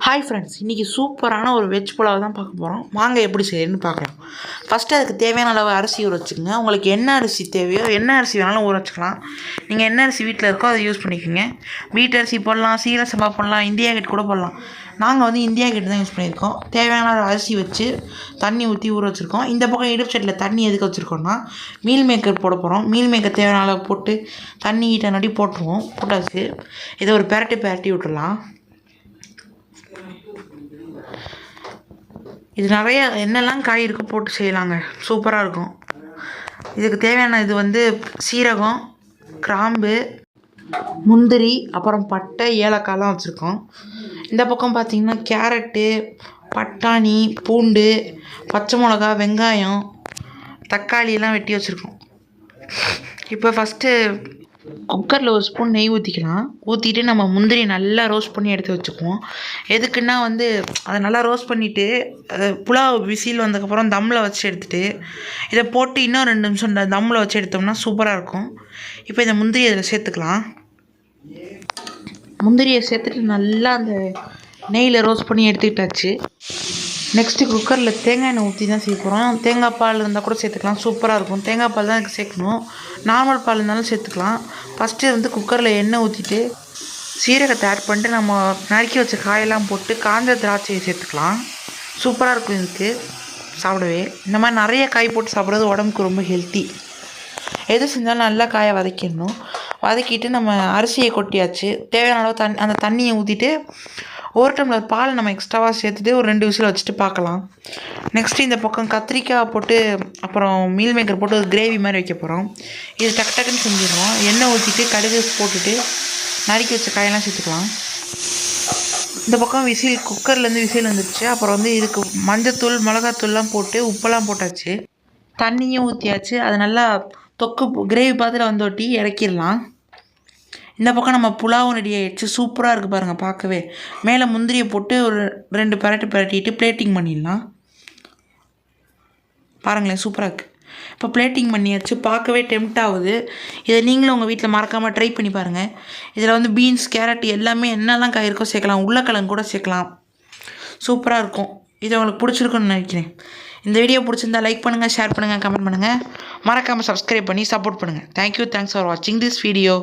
Hi friends, இன்றைக்கி சூப்பரான ஒரு வெஜ் புலாவ் தான் பார்க்க போகிறோம். வாங்க எப்படி செய்யணும்னு பார்க்கலாம். ஃபஸ்ட்டு அதுக்கு தேவையான அளவு அரிசி ஊற வச்சுக்கோங்க. உங்களுக்கு என்ன அரிசி தேவையோ என்ன அரிசி வேணாலும் ஊற வச்சுக்கலாம். நீங்கள் என்ன அரிசி வீட்டில் இருக்கோ அதை யூஸ் பண்ணிக்கோங்க. வீட்டு அரிசி போடலாம், சீரக சம்பா போடலாம், இந்தியா கேட் கூட போடலாம். நாங்கள் வந்து இந்தியா கேட் தான் யூஸ் பண்ணியிருக்கோம். தேவையான அரிசி வச்சு தண்ணி ஊற்றி ஊற வச்சுருக்கோம். இந்த பக்கம் இடுப்பு சட்டியில் தண்ணி எதுக்கு வச்சுருக்கோம்னா மீல் மேக்கர் போட போகிறோம். மீல் மேக்கர் தேவையான அளவு போட்டு தண்ணி ஈட்ட நடி போட்டுருவோம். போட்டாச்சு இதை ஒரு பெரட்டி விட்டுடலாம். இது நிறைய என்னெல்லாம் காய் இருக்கு போட்டு செய்யலாங்க, சூப்பராக இருக்கும். இதுக்கு தேவையான இது வந்து சீரகம், கிராம்பு, முந்திரி, அப்புறம் பட்டை, ஏலக்காய்லாம் வச்சுருக்கோம். இந்த பக்கம் பார்த்திங்கன்னா கேரட்டு, பட்டாணி, பூண்டு, பச்சை மிளகா, வெங்காயம், தக்காளியெல்லாம் வெட்டி வச்சுருக்கோம். இப்போ ஃபஸ்ட்டு குக்கரில் ஒரு ஸ்பூன் நெய் ஊற்றிக்கலாம். ஊற்றிட்டு நம்ம முந்திரி நல்லா ரோஸ்ட் பண்ணி எடுத்து வச்சுக்குவோம். எதுக்குன்னா வந்து அதை நல்லா ரோஸ்ட் பண்ணிவிட்டு புலாவ் விசில் வந்ததுக்கப்புறம் தம்மில் வச்சு எடுத்துகிட்டு இதை போட்டு இன்னும் 2 நிமிஷம் தம்மில் வச்சு எடுத்தோம்னா சூப்பராக இருக்கும். இப்போ இந்த முந்திரி அதில் சேர்த்துக்கலாம். முந்திரியை சேர்த்துட்டு நல்லா அந்த நெய்யில் ரோஸ்ட் பண்ணி எடுத்துக்கிட்டாச்சு. நெக்ஸ்ட்டு குக்கரில் தேங்காய் எண்ணெய் ஊற்றி தான் செய்ய போகிறோம். தேங்காய் பால் இருந்தால் கூட சேர்த்துக்கலாம், சூப்பராக இருக்கும். தேங்காய் பால் தான் எனக்கு சேர்க்கணும். நார்மல் பால் இருந்தாலும் சேர்த்துக்கலாம். ஃபஸ்ட்டு வந்து குக்கரில் எண்ணெய் ஊற்றிட்டு சீரகத்தை ஆட் பண்ணிட்டு நம்ம நறுக்கி வச்ச காயெல்லாம் போட்டு காஞ்ச திராட்சையை சேர்த்துக்கலாம். சூப்பராக இருக்கும் இதுக்கு சாப்பிடவே. இந்த மாதிரி நிறைய காய் போட்டு சாப்பிட்றது உடம்புக்கு ரொம்ப ஹெல்த்தி. எது செஞ்சாலும் நல்லா காயை வதக்கிடணும். வதக்கிட்டு நம்ம அரிசியை கொட்டியாச்சு. தேவையான அளவு அந்த தண்ணியை ஊற்றிட்டு 1 டம்ளர் பால் நம்ம எக்ஸ்ட்ராவாக சேர்த்துட்டு ஒரு 2 விசில் வச்சுட்டு பார்க்கலாம். நெக்ஸ்ட்டு இந்த பக்கம் கத்திரிக்காய் போட்டு அப்புறம் மீல் மேக்கர் போட்டு ஒரு கிரேவி மாதிரி வைக்க போகிறோம். இது டக்குன்னு செஞ்சிடுவோம். எண்ணெய் ஊற்றிட்டு கடுகு போட்டுட்டு நறுக்கி வச்ச காயெல்லாம் சேர்த்துக்கலாம். இந்த பக்கம் குக்கர்லேருந்து விசில் வந்துடுச்சு. அப்புறம் வந்து இதுக்கு மஞ்சத்தூள், மிளகாத்தூள்லாம் போட்டு உப்பெல்லாம் போட்டாச்சு. தண்ணியும் ஊற்றியாச்சு. அது நல்லா கிரேவி பாத்திரம் வந்தோட்டி இறக்கிடலாம். இந்த பக்கம் நம்ம புலாவும் ரெடி ஆகிடுச்சு. சூப்பராக இருக்குது பாருங்கள் பார்க்கவே. மேலே முந்திரியை போட்டு ஒரு 2 பிரட்டிட்டு பிளேட்டிங் பண்ணிடலாம். பாருங்களேன், சூப்பராக இருக்குது. இப்போ பிளேட்டிங் பண்ணியாச்சு. பார்க்கவே டெம்ட் ஆகுது. இதை நீங்களும் உங்கள் வீட்டில் மறக்காமல் ட்ரை பண்ணி பாருங்கள். இதில் வந்து பீன்ஸ், கேரட் எல்லாமே என்னெல்லாம் காய் இருக்கோ சேர்க்கலாம். உருளைக்கிழங்கு கூட சேர்க்கலாம். சூப்பராக இருக்கும். இது உங்களுக்கு பிடிச்சிருக்குன்னு நினைக்கிறேன். இந்த வீடியோ பிடிச்சிருந்தா லைக் பண்ணுங்கள், ஷேர் பண்ணுங்கள், கமெண்ட் பண்ணுங்கள். மறக்காமல் சப்ஸ்கிரைப் பண்ணி சப்போர்ட் பண்ணுங்கள். தேங்க்ஸ் ஃபார் வாட்சிங் திஸ் வீடியோ.